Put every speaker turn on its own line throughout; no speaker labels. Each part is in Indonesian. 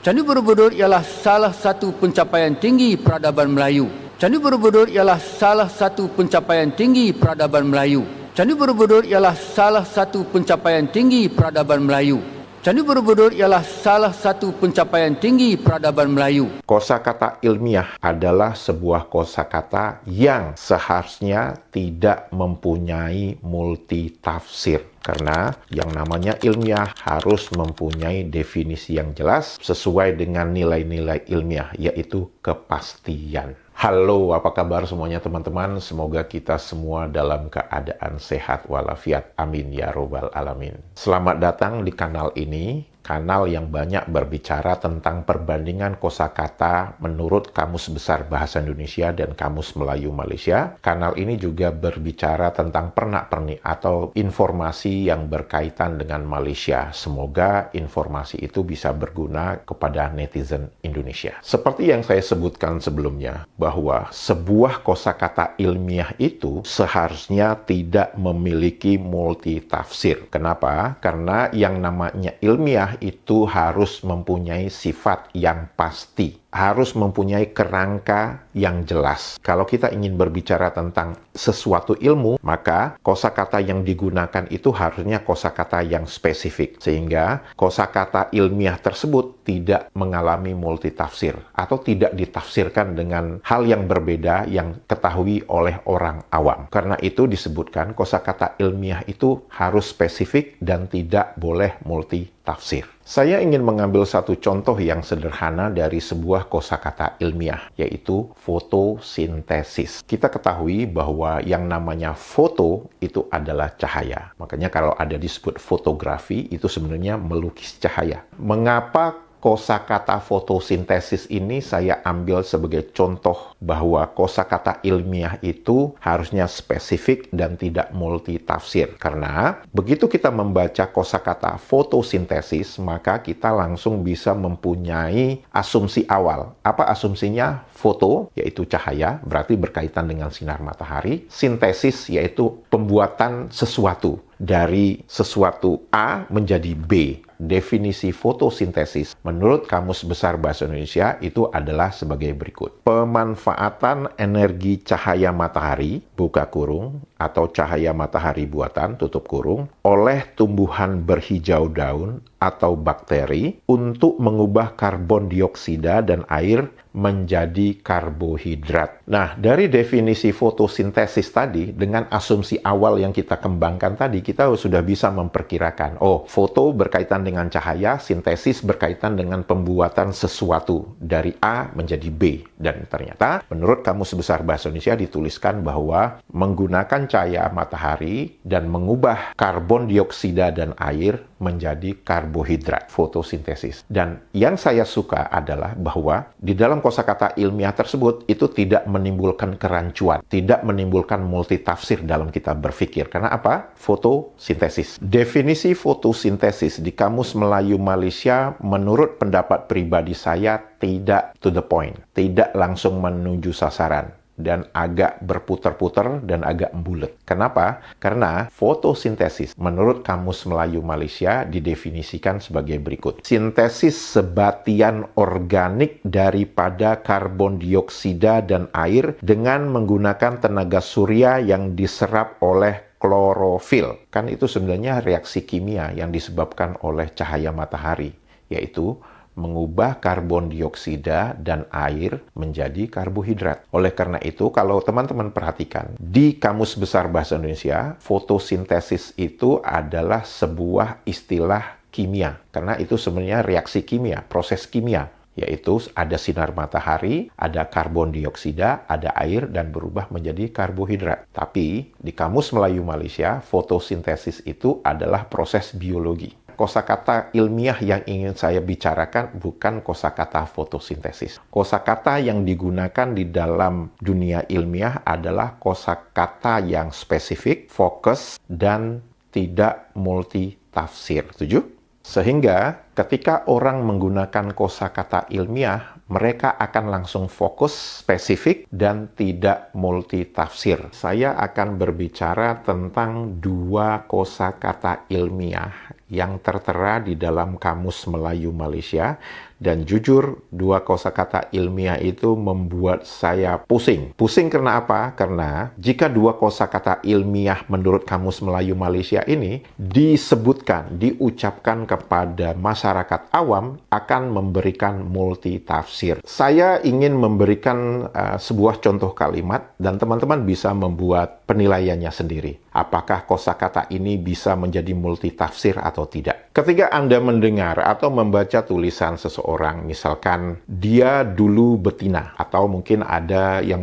Candi Borobudur ialah salah satu pencapaian tinggi peradaban Melayu. Candi Borobudur ialah salah satu pencapaian tinggi peradaban Melayu. Candi Borobudur ialah salah satu pencapaian tinggi peradaban Melayu. Candi Borobudur ialah salah satu pencapaian tinggi peradaban Melayu.
Kosakata ilmiah adalah sebuah kosakata yang seharusnya tidak mempunyai multitafsir. Karena yang namanya ilmiah harus mempunyai definisi yang jelas sesuai dengan nilai-nilai ilmiah, yaitu kepastian. Halo, apa kabar semuanya teman-teman? Semoga kita semua dalam keadaan sehat walafiat. Amin ya robbal alamin. Selamat datang di kanal ini, kanal yang banyak berbicara tentang perbandingan kosakata menurut Kamus Besar Bahasa Indonesia dan Kamus Melayu Malaysia. Kanal ini juga berbicara tentang pernak-pernik atau informasi yang berkaitan dengan Malaysia. Semoga informasi itu bisa berguna kepada netizen Indonesia. Seperti yang saya sebutkan sebelumnya, bahwa sebuah kosakata ilmiah itu seharusnya tidak memiliki multitafsir. Kenapa? Karena yang namanya ilmiah itu harus mempunyai sifat yang pasti, harus mempunyai kerangka yang jelas. Kalau kita ingin berbicara tentang sesuatu ilmu, maka kosakata yang digunakan itu harusnya kosakata yang spesifik, sehingga kosakata ilmiah tersebut tidak mengalami multitafsir atau tidak ditafsirkan dengan hal yang berbeda yang ketahui oleh orang awam. Karena itu disebutkan kosakata ilmiah itu harus spesifik dan tidak boleh multitafsir. Saya ingin mengambil satu contoh yang sederhana dari sebuah kosakata ilmiah, yaitu fotosintesis. Kita ketahui bahwa yang namanya foto itu adalah cahaya. Makanya kalau ada disebut fotografi, itu sebenarnya melukis cahaya. Mengapa kosakata fotosintesis ini saya ambil sebagai contoh bahwa kosakata ilmiah itu harusnya spesifik dan tidak multitafsir. Karena begitu kita membaca kosakata fotosintesis, maka kita langsung bisa mempunyai asumsi awal. Apa asumsinya? Foto, yaitu cahaya, berarti berkaitan dengan sinar matahari. Sintesis, yaitu pembuatan sesuatu dari sesuatu A menjadi B. Definisi fotosintesis menurut Kamus Besar Bahasa Indonesia itu adalah sebagai berikut. Pemanfaatan energi cahaya matahari, buka kurung, atau cahaya matahari buatan, tutup kurung, oleh tumbuhan berhijau daun atau bakteri untuk mengubah karbon dioksida dan air menjadi karbohidrat. Nah, dari definisi fotosintesis tadi, dengan asumsi awal yang kita kembangkan tadi, kita sudah bisa memperkirakan, oh, foto berkaitan dengan cahaya, sintesis berkaitan dengan pembuatan sesuatu dari A menjadi B. Dan ternyata, menurut Kamus Besar Bahasa Indonesia dituliskan bahwa menggunakan cahaya matahari dan mengubah karbon dioksida dan air menjadi karbohidrat, fotosintesis. Dan yang saya suka adalah bahwa di dalam kosakata ilmiah tersebut itu tidak menimbulkan kerancuan, tidak menimbulkan multitafsir dalam kita berpikir. Karena apa? Fotosintesis. Definisi fotosintesis di Kamus Melayu Malaysia menurut pendapat pribadi saya tidak to the point, tidak langsung menuju sasaran, dan agak berputar-putar dan agak bulat. Kenapa? Karena fotosintesis menurut Kamus Melayu Malaysia didefinisikan sebagai berikut. Sintesis sebatian organik daripada karbon dioksida dan air dengan menggunakan tenaga surya yang diserap oleh klorofil. Kan itu sebenarnya reaksi kimia yang disebabkan oleh cahaya matahari, yaitu mengubah karbon dioksida dan air menjadi karbohidrat. Oleh karena itu, kalau teman-teman perhatikan, di Kamus Besar Bahasa Indonesia, fotosintesis itu adalah sebuah istilah kimia. Karena itu sebenarnya reaksi kimia, proses kimia. Yaitu ada sinar matahari, ada karbon dioksida, ada air, dan berubah menjadi karbohidrat. Tapi, di Kamus Melayu Malaysia, fotosintesis itu adalah proses biologi. Kosakata ilmiah yang ingin saya bicarakan bukan kosakata fotosintesis. Kosakata yang digunakan di dalam dunia ilmiah adalah kosakata yang spesifik, fokus, dan tidak multitafsir. Setuju? Sehingga Ketika orang menggunakan kosakata ilmiah, mereka akan langsung fokus, spesifik, dan tidak multitafsir. Saya akan berbicara tentang dua kosakata ilmiah yang tertera di dalam Kamus Melayu Malaysia, dan jujur, dua kosakata ilmiah itu membuat saya pusing. Pusing karena apa? Karena jika dua kosakata ilmiah menurut Kamus Melayu Malaysia ini disebutkan, diucapkan kepada masyarakat awam, akan memberikan multitafsir. Saya ingin memberikan sebuah contoh kalimat, dan teman-teman bisa membuat penilaiannya sendiri. Apakah kosakata ini bisa menjadi multitafsir atau tidak? Ketika Anda mendengar atau membaca tulisan seseorang, misalkan dia dulu betina, atau mungkin ada yang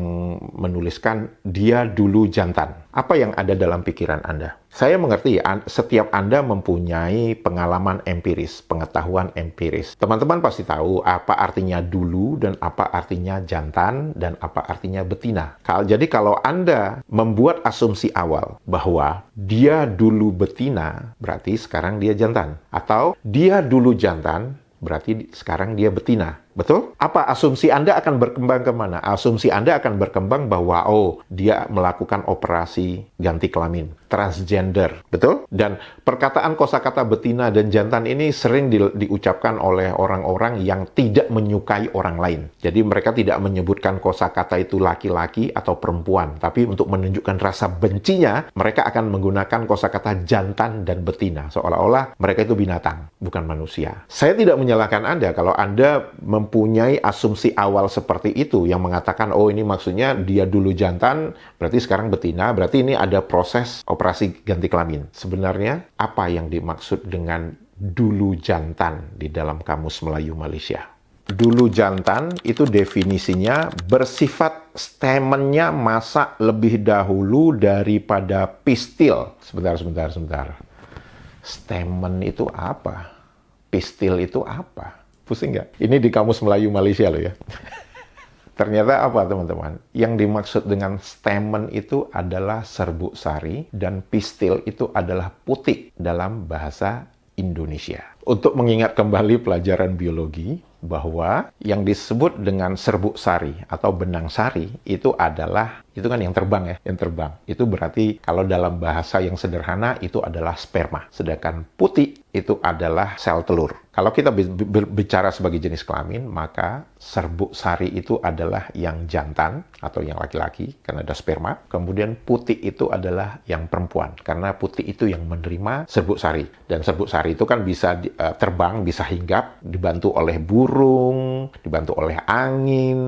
menuliskan dia dulu jantan. Apa yang ada dalam pikiran Anda? Saya mengerti setiap Anda mempunyai pengalaman empiris, pengetahuan empiris. Teman-teman pasti tahu apa artinya dulu dan apa artinya jantan dan apa artinya betina. Jadi kalau Anda membuat asumsi awal bahwa dia dulu betina, berarti sekarang dia jantan. Atau dia dulu jantan, berarti sekarang dia betina. Betul? Apa asumsi Anda akan berkembang kemana? Asumsi Anda akan berkembang bahwa, dia melakukan operasi ganti kelamin, transgender. Betul? Dan perkataan kosakata betina dan jantan ini sering diucapkan oleh orang-orang yang tidak menyukai orang lain. Jadi mereka tidak menyebutkan kosakata itu laki-laki atau perempuan. Tapi untuk menunjukkan rasa bencinya, mereka akan menggunakan kosakata jantan dan betina. Seolah-olah mereka itu binatang, bukan manusia. Saya tidak menyalahkan Anda kalau Anda mempunyai asumsi awal seperti itu yang mengatakan, ini maksudnya dia dulu jantan, berarti sekarang betina, berarti ini ada proses operasi ganti kelamin. Sebenarnya apa yang dimaksud dengan dulu jantan di dalam Kamus Melayu Malaysia? Dulu jantan itu definisinya bersifat statementnya masa lebih dahulu daripada pistil. Sebentar. Statement itu apa? Pistil itu apa? Pusing nggak? Ini di Kamus Melayu Malaysia loh ya. Ternyata apa teman-teman? Yang dimaksud dengan stamen itu adalah serbuk sari dan pistil itu adalah putik dalam bahasa Indonesia. Untuk mengingat kembali pelajaran biologi, bahwa yang disebut dengan serbuk sari atau benang sari itu adalah, itu kan yang terbang ya, yang terbang. Itu berarti kalau dalam bahasa yang sederhana itu adalah sperma. Sedangkan putih itu adalah sel telur. Kalau kita bicara sebagai jenis kelamin, maka serbuk sari itu adalah yang jantan atau yang laki-laki karena ada sperma. Kemudian putih itu adalah yang perempuan karena putih itu yang menerima serbuk sari. Dan serbuk sari itu kan bisa terbang, bisa hinggap, dibantu oleh burung, dibantu oleh angin.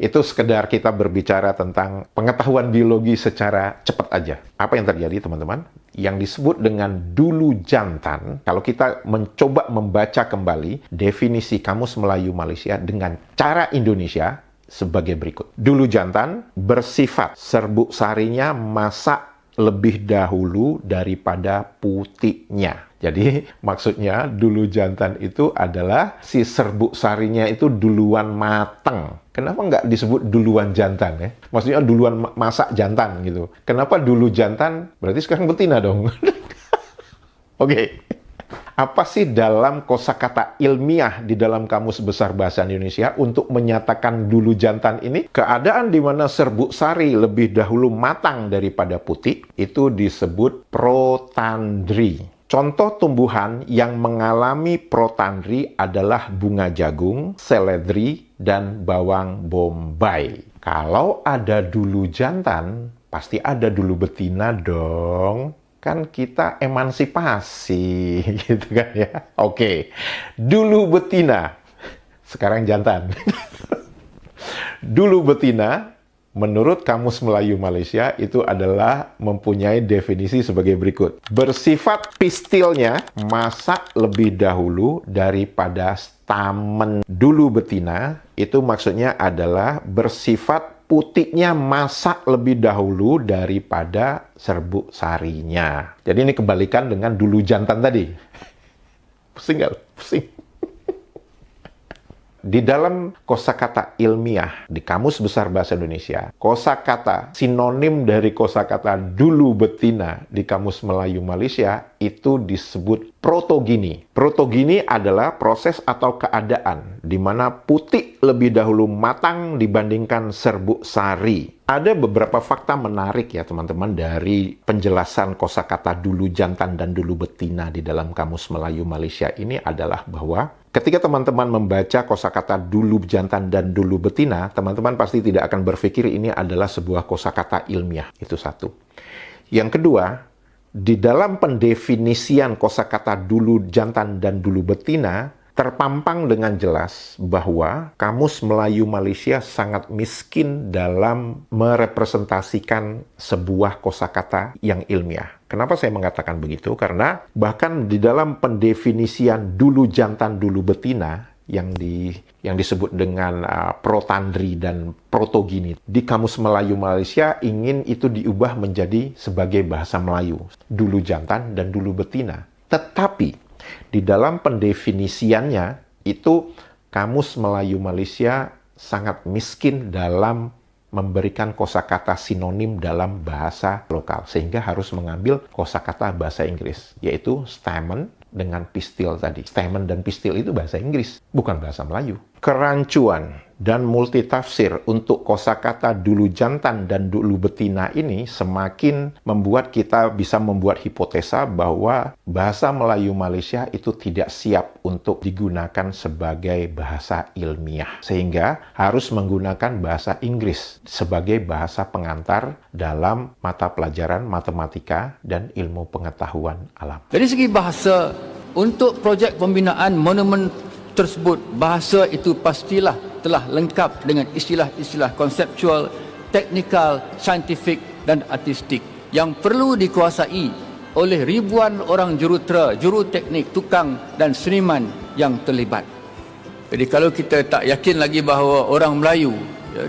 Itu sekedar kita berbicara tentang pengetahuan biologi secara cepat aja. Apa yang terjadi teman-teman? Yang disebut dengan dulu jantan, kalau kita mencoba membaca kembali definisi Kamus Melayu Malaysia dengan cara Indonesia sebagai berikut. Dulu jantan bersifat serbuk sarinya masak lebih dahulu daripada putihnya. Jadi maksudnya dulu jantan itu adalah si serbuk sarinya itu duluan mateng. Kenapa nggak disebut duluan jantan ya? Maksudnya duluan masak jantan gitu. Kenapa dulu jantan? Berarti sekarang betina dong. Oke. Apa sih dalam kosakata ilmiah di dalam Kamus Besar Bahasa Indonesia untuk menyatakan dulu jantan ini? Keadaan di mana serbuk sari lebih dahulu matang daripada putih itu disebut protandri. Contoh tumbuhan yang mengalami protandri adalah bunga jagung, seledri, dan bawang bombay. Kalau ada dulu jantan, pasti ada dulu betina dong. Kan kita emansipasi, gitu kan ya. Oke, dulu betina, sekarang jantan. Dulu betina, menurut Kamus Melayu Malaysia, itu adalah mempunyai definisi sebagai berikut. Bersifat pistilnya masak lebih dahulu daripada stamen. Dulu betina, itu maksudnya adalah bersifat putihnya masak lebih dahulu daripada serbuk sarinya. Jadi ini kebalikan dengan dulu jantan tadi. Pusing nggak? Pusing. Di dalam kosakata ilmiah di Kamus Besar Bahasa Indonesia, kosakata sinonim dari kosakata dulu betina di Kamus Melayu Malaysia itu disebut protogini. Protogini adalah proses atau keadaan di mana putik lebih dahulu matang dibandingkan serbuk sari. Ada beberapa fakta menarik ya teman-teman dari penjelasan kosakata dulu jantan dan dulu betina di dalam Kamus Melayu Malaysia ini adalah bahwa ketika teman-teman membaca kosakata dulu jantan dan dulu betina, teman-teman pasti tidak akan berpikir ini adalah sebuah kosakata ilmiah. Itu satu. Yang kedua, di dalam pendefinisian kosakata dulu jantan dan dulu betina, terpampang dengan jelas bahwa Kamus Melayu Malaysia sangat miskin dalam merepresentasikan sebuah kosakata yang ilmiah. Kenapa saya mengatakan begitu? Karena bahkan di dalam pendefinisian dulu jantan dulu betina yang disebut dengan protandri dan protogini di Kamus Melayu Malaysia ingin itu diubah menjadi sebagai bahasa Melayu, dulu jantan dan dulu betina. Tetapi di dalam pendefinisiannya itu Kamus Melayu Malaysia sangat miskin dalam memberikan kosakata sinonim dalam bahasa lokal sehingga harus mengambil kosakata bahasa Inggris yaitu stamen dengan pistil tadi. Stamen dan pistil itu bahasa Inggris, bukan bahasa Melayu. Kerancuan dan multitafsir untuk kosakata dulu jantan dan dulu betina ini semakin membuat kita bisa membuat hipotesa bahwa bahasa Melayu Malaysia itu tidak siap untuk digunakan sebagai bahasa ilmiah. Sehingga harus menggunakan bahasa Inggris sebagai bahasa pengantar dalam mata pelajaran matematika dan ilmu pengetahuan alam.
Dari segi bahasa, untuk projek pembinaan monumen tersebut, bahasa itu pastilah telah lengkap dengan istilah-istilah konseptual, teknikal, saintifik dan artistik yang perlu dikuasai oleh ribuan orang jurutera, juru teknik, tukang dan seniman yang terlibat. Jadi kalau kita tak yakin lagi bahawa orang Melayu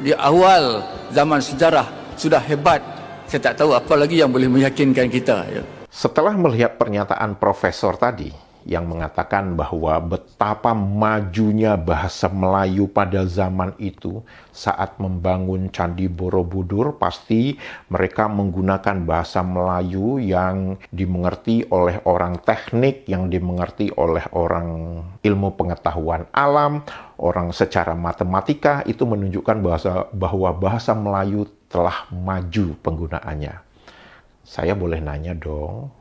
di awal zaman sejarah sudah hebat, saya tak tahu apa lagi yang boleh meyakinkan kita.
Setelah melihat pernyataan profesor tadi, yang mengatakan bahwa betapa majunya bahasa Melayu pada zaman itu saat membangun Candi Borobudur, pasti mereka menggunakan bahasa Melayu yang dimengerti oleh orang teknik, yang dimengerti oleh orang ilmu pengetahuan alam, orang secara matematika. Itu menunjukkan bahwa bahasa Melayu telah maju penggunaannya. Saya boleh nanya dong?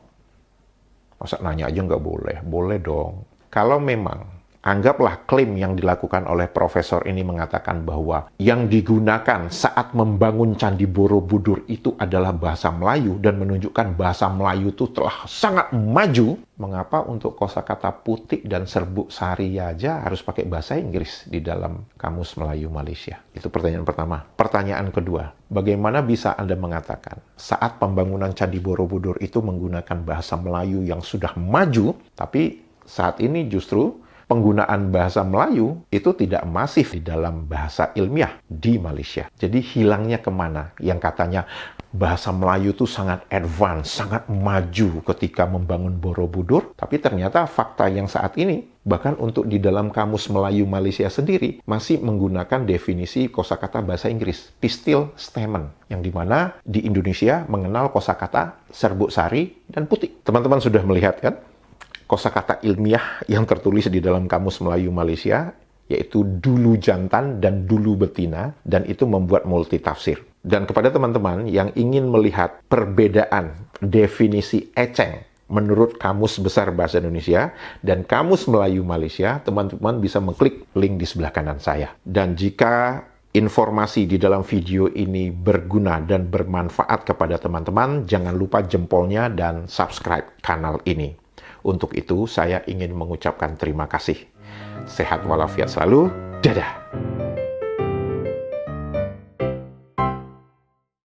Masa nanya aja nggak boleh? Boleh dong. Kalau memang, anggaplah klaim yang dilakukan oleh profesor ini mengatakan bahwa yang digunakan saat membangun Candi Borobudur itu adalah bahasa Melayu dan menunjukkan bahasa Melayu itu telah sangat maju, mengapa untuk kosakata putik dan serbuk sari aja harus pakai bahasa Inggris di dalam Kamus Melayu Malaysia? Itu pertanyaan pertama. Pertanyaan kedua, bagaimana bisa Anda mengatakan saat pembangunan Candi Borobudur itu menggunakan bahasa Melayu yang sudah maju, tapi saat ini justru penggunaan bahasa Melayu itu tidak masif di dalam bahasa ilmiah di Malaysia. Jadi hilangnya kemana? Yang katanya bahasa Melayu itu sangat advance, sangat maju ketika membangun Borobudur. Tapi ternyata fakta yang saat ini, bahkan untuk di dalam Kamus Melayu Malaysia sendiri, masih menggunakan definisi kosakata bahasa Inggris, pistil stamen, yang dimana di Indonesia mengenal kosakata serbuk sari dan putik. Teman-teman sudah melihat kan? Kosakata ilmiah yang tertulis di dalam Kamus Melayu Malaysia, yaitu dulu jantan dan dulu betina, dan itu membuat multitafsir. Dan kepada teman-teman yang ingin melihat perbedaan definisi eceng menurut Kamus Besar Bahasa Indonesia dan Kamus Melayu Malaysia, teman-teman bisa mengklik link di sebelah kanan saya. Dan jika informasi di dalam video ini berguna dan bermanfaat kepada teman-teman, jangan lupa jempolnya dan subscribe kanal ini. Untuk itu, saya ingin mengucapkan terima kasih. Sehat walafiat selalu. Dadah!